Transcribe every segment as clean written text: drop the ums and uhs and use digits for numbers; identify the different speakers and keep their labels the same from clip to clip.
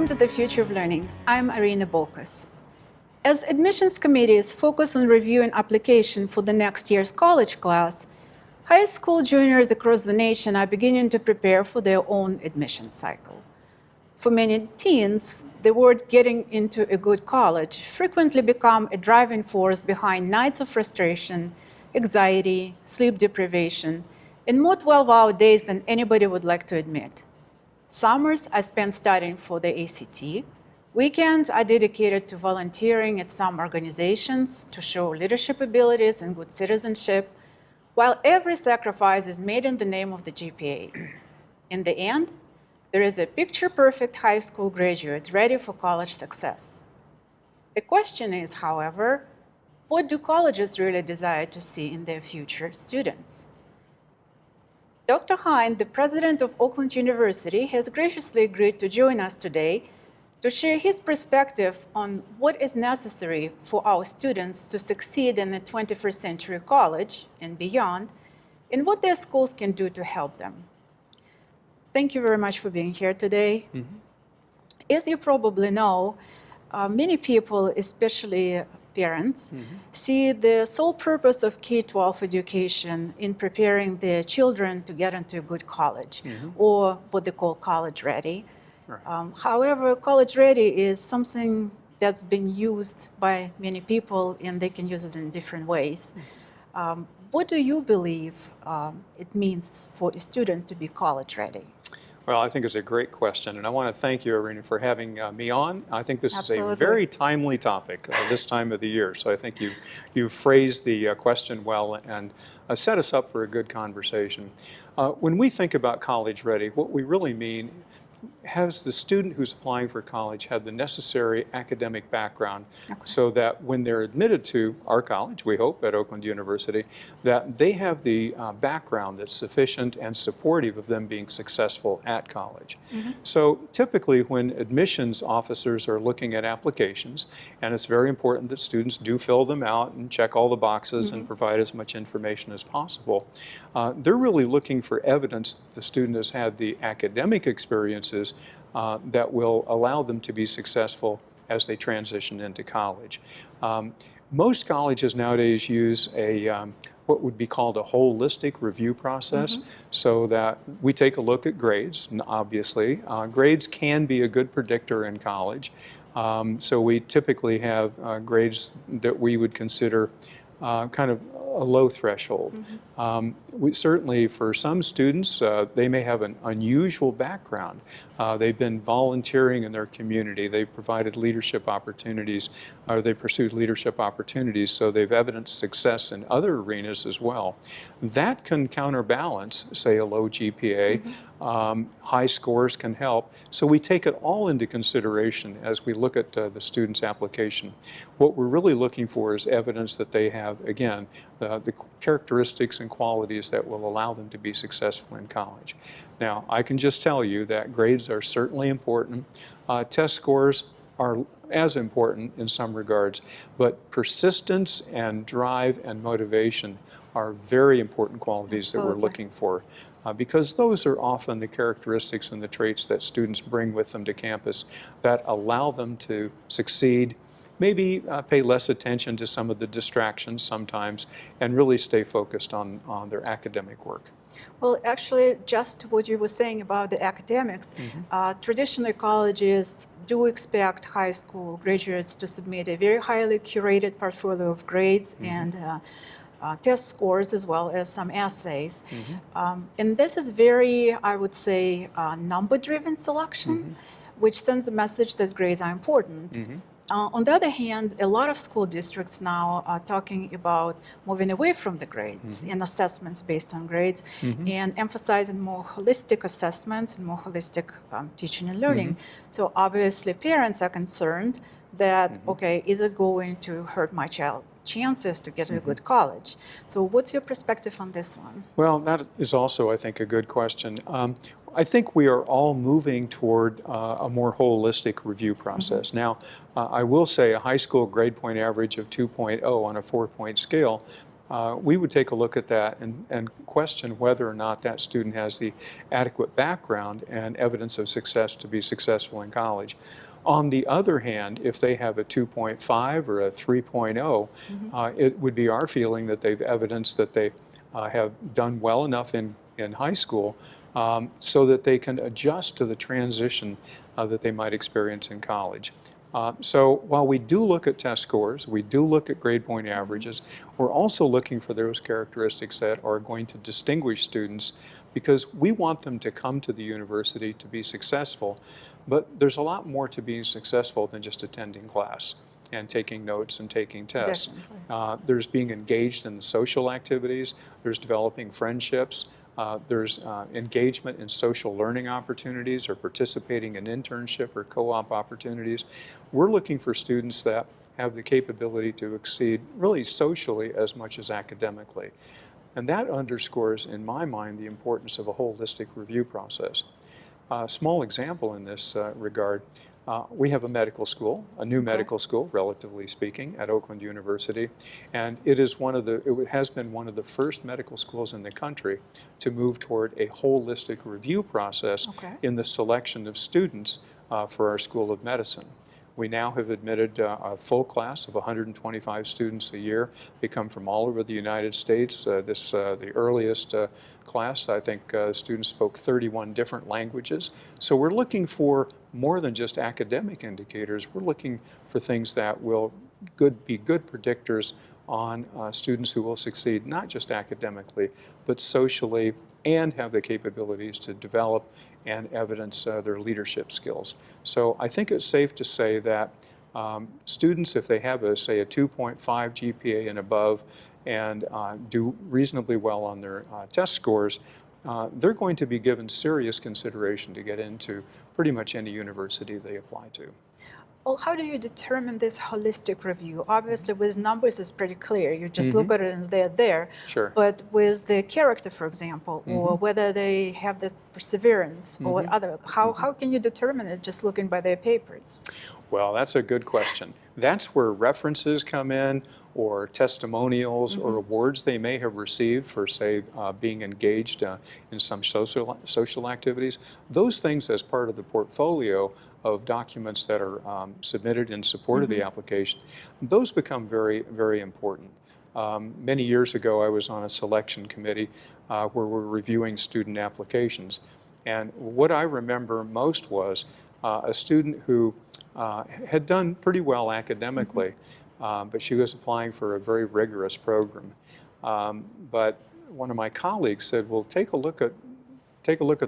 Speaker 1: Welcome to the Future of Learning. I'm Irina Bokas. As admissions committees focus on reviewing application for the next year's college class, high school juniors across the nation are beginning to prepare for their own admission cycle. For many teens, the word getting into a good college frequently becomes a driving force behind nights of frustration, anxiety, sleep deprivation, and more 12-hour days than anybody would like to admit. Summers are spent studying for the ACT. Weekends are dedicated to volunteering at some organizations to show leadership abilities and good citizenship, while every sacrifice is made in the name of the GPA. In the end, there is a picture-perfect high school graduate ready for college success. The question is, however, what do colleges really desire to see in their future students? Dr. Hynd, the President of Oakland University, has graciously agreed to join us today to share his perspective on what is necessary for our students to succeed in the 21st century college and beyond, and what their schools can do to help them. Thank you very much for being here today. As you probably know, many people, especially parents, see the sole purpose of K-12 education in preparing their children to get into a good college, or what they call college ready. Right. However, college ready is something that's been used by many people, and they can use it in different ways. What do you believe it means for a student to be college ready?
Speaker 2: Well, I think it's a great question, and I want to thank you, Irina, for having me on. I think this
Speaker 1: Absolutely.
Speaker 2: is a very timely topic this time of the year, so I think you've phrased the question well and set us up for a good conversation. When we think about college ready, what we really mean, has the student who's applying for college had the necessary academic background so that when they're admitted to our college, we hope, at Oakland University, that they have the background that's sufficient and supportive of them being successful at college. So typically when admissions officers are looking at applications, and it's very important that students do fill them out and check all the boxes and provide as much information as possible, they're really looking for evidence that the student has had the academic experiences that will allow them to be successful as they transition into college. Most colleges nowadays use a what would be called a holistic review process, so that we take a look at grades, and obviously. Grades can be a good predictor in college, so we typically have grades that we would consider kind of a low threshold. Certainly for some students, they may have an unusual background. They've been volunteering in their community. They've provided leadership opportunities, or they pursued leadership opportunities, so they've evidenced success in other arenas as well. That can counterbalance, say, a low GPA. High scores can help. So we take it all into consideration as we look at the student's application. What we're really looking for is evidence that they have, again, the characteristics and qualities that will allow them to be successful in college. Now, I can just tell you that grades are certainly important. Test scores are as important in some regards, but persistence and drive and motivation are very important qualities that we're looking for, because those are often the characteristics and the traits that students bring with them to campus that allow them to succeed, maybe pay less attention to some of the distractions sometimes, and really stay focused on their academic work.
Speaker 1: Well, actually, just what you were saying about the academics, traditionally colleges do expect high school graduates to submit a very highly curated portfolio of grades and test scores, as well as some essays. And this is very, I would say, number-driven selection, which sends a message that grades are important. On the other hand, a lot of school districts now are talking about moving away from the grades and assessments based on grades, and emphasizing more holistic assessments and more holistic teaching and learning. So obviously parents are concerned that, okay, is it going to hurt my child's chances to get to a good college? So what's your perspective on this one?
Speaker 2: Well, that is also, I think, a good question. I think we are all moving toward a more holistic review process. Now, I will say a high school grade point average of 2.0 on a 4-point scale we would take a look at that and question whether or not that student has the adequate background and evidence of success to be successful in college. On the other hand, if they have a 2.5 or a 3.0, it would be our feeling that they've evidenced that they have done well enough in high school so that they can adjust to the transition that they might experience in college. So while we do look at test scores, we do look at grade point averages, we're also looking for those characteristics that are going to distinguish students, because we want them to come to the university to be successful. But there's a lot more to being successful than just attending class and taking notes and taking tests. There's being engaged in the social activities, there's developing friendships, there's engagement in social learning opportunities or participating in internship or co-op opportunities. We're looking for students that have the capability to exceed really socially as much as academically. And that underscores, in my mind, the importance of a holistic review process. A small example in this regard, we have a medical school, a new medical school, relatively speaking, at Oakland University, and it has been one of the first medical schools in the country to move toward a holistic review process in the selection of students for our School of Medicine. We now have admitted a full class of 125 students a year. They come from all over the United States. The earliest class, I think students spoke 31 different languages. So we're looking for more than just academic indicators. We're looking for things that will be good predictors on students who will succeed, not just academically, but socially, and have the capabilities to develop and evidence their leadership skills. So I think it's safe to say that students, if they have, say, a 2.5 GPA and above and do reasonably well on their test scores, they're going to be given serious consideration to get into pretty much any university they apply to.
Speaker 1: Well, how do you determine this holistic review? Obviously, with numbers, it's pretty clear. You just look at it and they're there.
Speaker 2: Sure.
Speaker 1: But with the character, for example, or whether they have this perseverance or what other, how can you determine it just looking by their papers?
Speaker 2: Well, that's a good question. That's where references come in, or testimonials, or awards they may have received for, say, being engaged in some social activities. Those things, as part of the portfolio of documents that are submitted in support of the application, those become very, very important. Many years ago, I was on a selection committee where we're reviewing student applications. And what I remember most was a student who had done pretty well academically, but she was applying for a very rigorous program. But one of my colleagues said, well, take a look at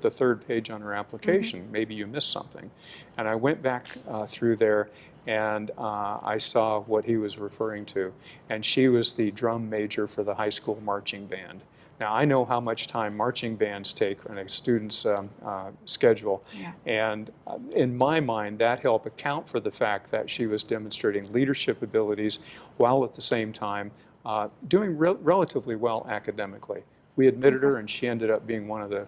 Speaker 2: the third page on her application. Maybe you missed something. And I went back through there, and I saw what he was referring to. And she was the drum major for the high school marching band. Now, I know how much time marching bands take on a student's schedule, and in my mind, that helped account for the fact that she was demonstrating leadership abilities while at the same time doing relatively well academically. We admitted her, and she ended up being one of the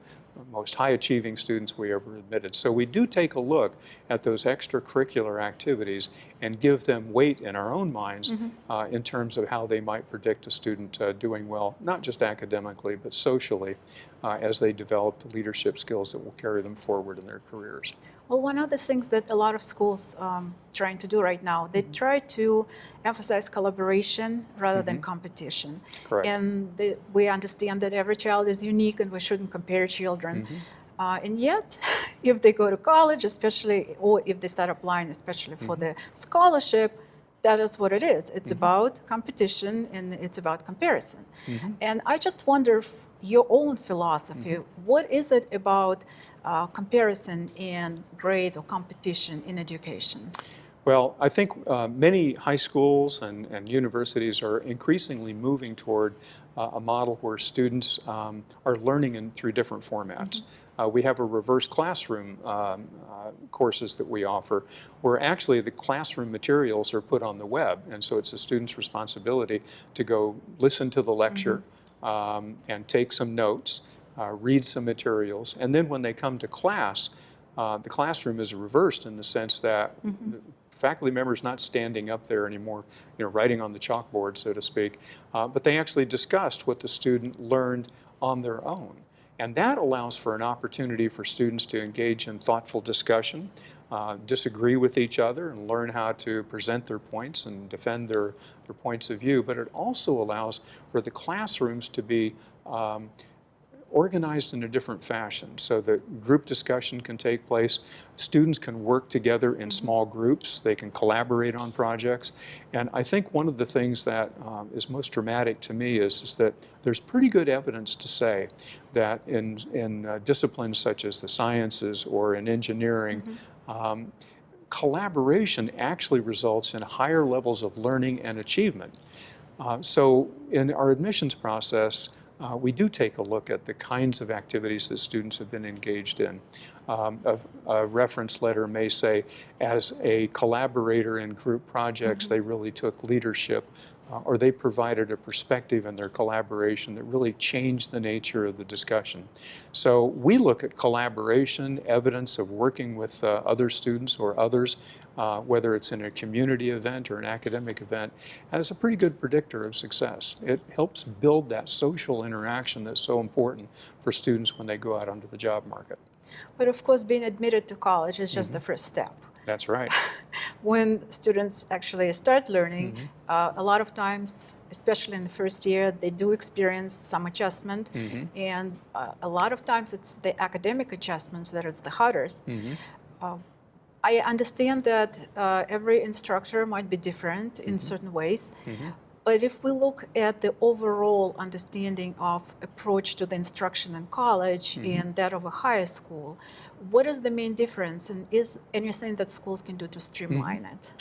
Speaker 2: most high-achieving students we ever admitted. So we do take a look at those extracurricular activities and give them weight in our own minds in terms of how they might predict a student doing well, not just academically, but socially, as they develop the leadership skills that will carry them forward in their careers.
Speaker 1: Well, one of the things that a lot of schools trying to do right now, they try to emphasize collaboration rather than competition.
Speaker 2: Correct.
Speaker 1: And we understand that every child is unique and we shouldn't compare children. And yet, if they go to college, especially, or if they start applying, especially for the scholarship, that is what it is. It's about competition and it's about comparison. And I just wonder, your own philosophy, what is it about comparison in grades or competition in education?
Speaker 2: Well, I think many high schools and universities are increasingly moving toward a model where students are learning through different formats. We have a reverse classroom courses that we offer, where actually the classroom materials are put on the web, and so it's a student's responsibility to go listen to the lecture and take some notes, read some materials, and then when they come to class, the classroom is reversed in the sense that the faculty members not standing up there anymore, writing on the chalkboard, so to speak, but they actually discussed what the student learned on their own. And that allows for an opportunity for students to engage in thoughtful discussion, disagree with each other and learn how to present their points and defend their points of view. But it also allows for the classrooms to be organized in a different fashion so that group discussion can take place. Students can work together in small groups. They can collaborate on projects. And I think one of the things that is most dramatic to me is that there's pretty good evidence to say that in disciplines such as the sciences or in engineering, collaboration actually results in higher levels of learning and achievement. So in our admissions process, we do take a look at the kinds of activities that students have been engaged in. A reference letter may say, as a collaborator in group projects, they really took leadership, or they provided a perspective in their collaboration that really changed the nature of the discussion. So we look at collaboration, evidence of working with other students or others, whether it's in a community event or an academic event, as a pretty good predictor of success. It helps build that social interaction that's so important for students when they go out onto the job market.
Speaker 1: But of course, being admitted to college is just the first step.
Speaker 2: That's right.
Speaker 1: When students actually start learning, a lot of times, especially in the first year, they do experience some adjustment. And a lot of times it's the academic adjustments that is the hardest. I understand that every instructor might be different in certain ways. But if we look at the overall understanding of approach to the instruction in college and that of a higher school, what is the main difference, and is anything that schools can do to streamline it?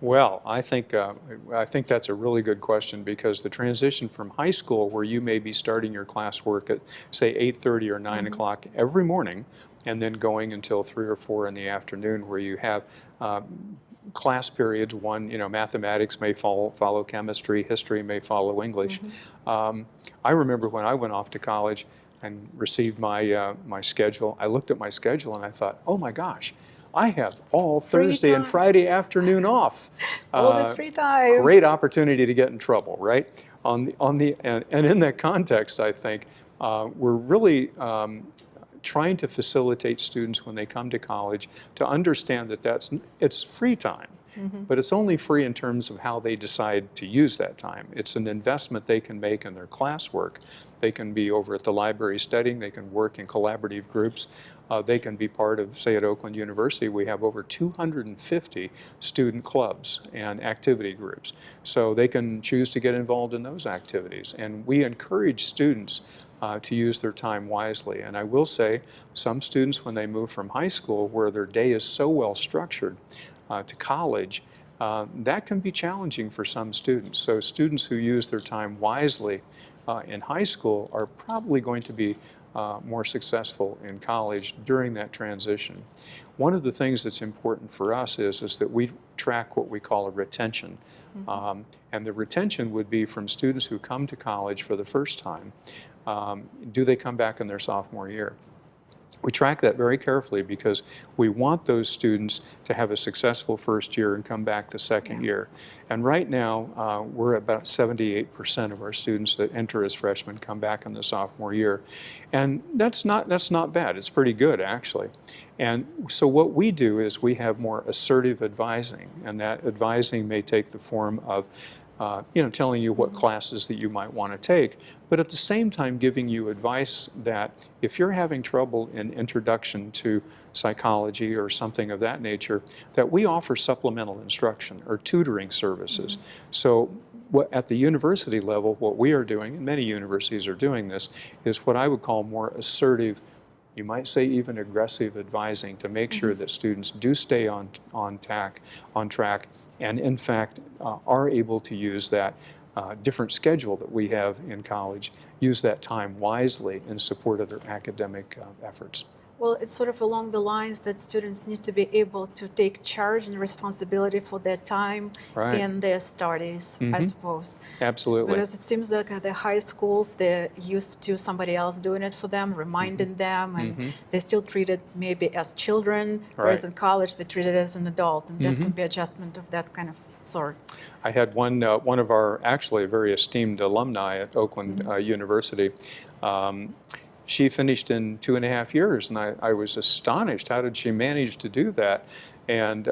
Speaker 2: Well, I think that's a really good question, because the transition from high school, where you may be starting your classwork at, say, 8:30 or 9 o'clock every morning, and then going until 3 or 4 in the afternoon, where you have class periods. One, mathematics may follow chemistry, history may follow English. I remember when I went off to college and received my schedule, I looked at my schedule and I thought, oh my gosh, I have all Thursday and Friday afternoon off.
Speaker 1: All this free time.
Speaker 2: Great opportunity to get in trouble, right? And in that context, I think we're really trying to facilitate students when they come to college to understand that it's free time, but it's only free in terms of how they decide to use that time. It's an investment they can make in their classwork. They can be over at the library studying, they can work in collaborative groups, they can be part of, say at Oakland University, we have over 250 student clubs and activity groups. So they can choose to get involved in those activities. And we encourage students to use their time wisely. And I will say, some students, when they move from high school, where their day is so well structured, to college, that can be challenging for some students. So students who use their time wisely in high school are probably going to be more successful in college during that transition. One of the things that's important for us is that we track what we call a retention. And the retention would be from students who come to college for the first time. Do they come back in their sophomore year? We track that very carefully because we want those students to have a successful first year and come back the second year. And right now, we're at about 78% of our students that enter as freshmen come back in the sophomore year. And that's not bad. It's pretty good, actually. And so what we do is we have more assertive advising, and that advising may take the form of telling you what classes that you might want to take, but at the same time giving you advice that if you're having trouble in introduction to psychology or something of that nature, that we offer supplemental instruction or tutoring services. So at the university level, what we are doing, and many universities are doing this, is what I would call more assertive, you might say even aggressive advising, to make sure that students do stay on track, and in fact are able to use that different schedule that we have in college, use that time wisely in support of their academic efforts.
Speaker 1: Well, it's sort of along the lines that students need to be able to take charge and responsibility for their time
Speaker 2: Right.
Speaker 1: and their studies, I suppose.
Speaker 2: Absolutely.
Speaker 1: Because it seems like at the high schools, they're used to somebody else doing it for them, reminding them, and they still treat it maybe as children, whereas
Speaker 2: Right.
Speaker 1: in college, they treat it as an adult, and that can be adjustment of that kind of sort.
Speaker 2: I had one of our actually very esteemed alumni at Oakland University. She finished in 2.5 years, and I was astonished. How did she manage to do that? And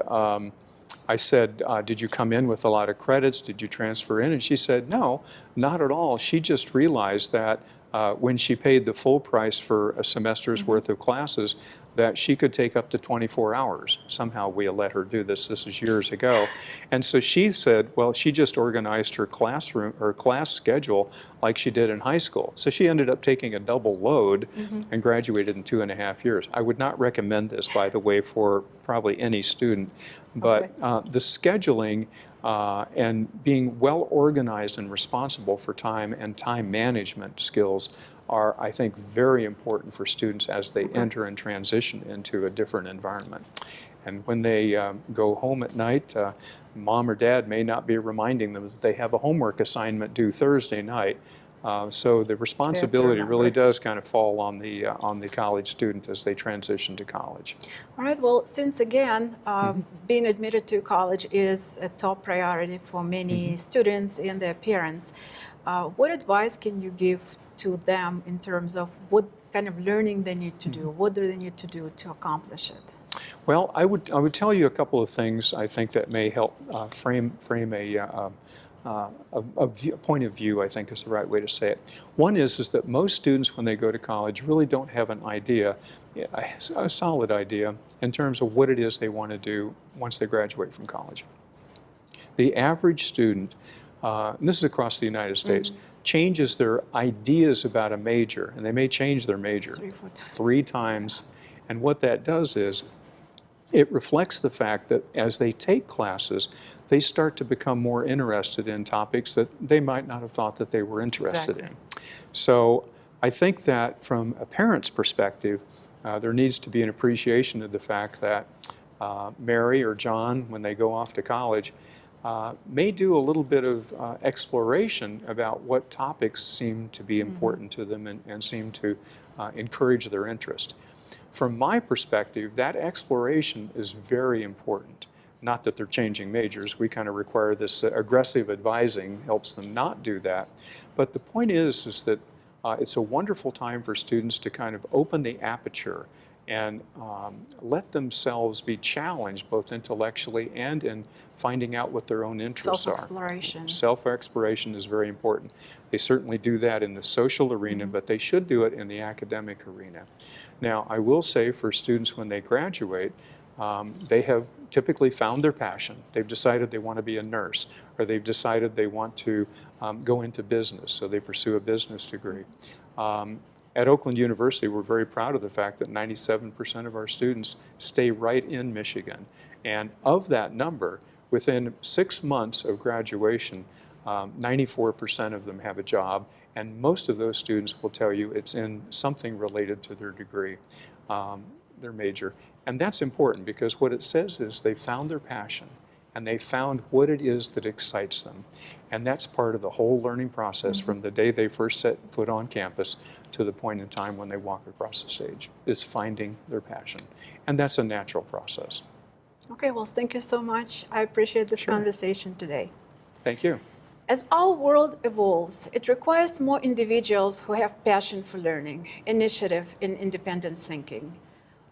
Speaker 2: I said, did you come in with a lot of credits? Did you transfer in? And she said, no, not at all. She just realized that when she paid the full price for a semester's worth of classes, that she could take up to 24 hours. Somehow we let her do this. This is years ago. And so she said, well, she just organized her classroom or class schedule like she did in high school. So she ended up taking a double load and graduated in 2.5 years. I would not recommend this, by the way, for probably any student. But the scheduling and being well organized and responsible for time and time management skills are, I think, very important for students as they enter and transition into a different environment. And when they go home at night, mom or dad may not be reminding them that they have a homework assignment due Thursday night. So the responsibility really does kind of fall on the college student as they transition to college.
Speaker 1: All right, well, since again, being admitted to college is a top priority for many students and their parents, what advice can you give to them in terms of what kind of learning they need to do? What do they need to do to accomplish it?
Speaker 2: Well, I would tell you a couple of things I think that may help frame a point of view, I think is the right way to say it. One is that most students, when they go to college, really don't have an idea, a solid idea, in terms of what it is they want to do once they graduate from college. The average student, and this is across the United States, changes their ideas about a major, and they may change their major 3 times. And what that does is it reflects the fact that as they take classes, they start to become more interested in topics that they might not have thought that they were interested in. So I think that from a parent's perspective, there needs to be an appreciation of the fact that Mary or John, when they go off to college, may do a little bit of exploration about what topics seem to be important to them and seem to encourage their interest. From my perspective, that exploration is very important. Not that they're changing majors. We kind of require this aggressive advising helps them not do that. But the point is that it's a wonderful time for students to kind of open the aperture and let themselves be challenged both intellectually and in finding out what their own interests are.
Speaker 1: Self-exploration.
Speaker 2: Self-exploration is very important. They certainly do that in the social arena, but they should do it in the academic arena. Now, I will say for students when they graduate, they have typically found their passion. They've decided they want to be a nurse, or they've decided they want to go into business, so they pursue a business degree. At Oakland University, we're very proud of the fact that 97% of our students stay right in Michigan. And of that number, within 6 months of graduation, 94% of them have a job, and most of those students will tell you it's in something related to their degree, their major. And that's important because what it says is they found their passion and they found what it is that excites them. And that's part of the whole learning process from the day they first set foot on campus to the point in time when they walk across the stage, is finding their passion. And that's a natural process.
Speaker 1: Okay, well, thank you so much. I appreciate this conversation today.
Speaker 2: Thank you.
Speaker 1: As our world evolves, it requires more individuals who have passion for learning, initiative, and independent thinking.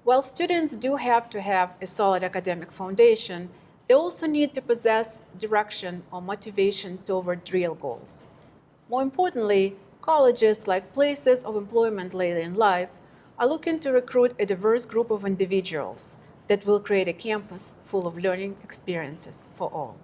Speaker 1: While students do have to have a solid academic foundation, they also need to possess direction or motivation toward real goals. More importantly, colleges, like places of employment later in life, are looking to recruit a diverse group of individuals that will create a campus full of learning experiences for all.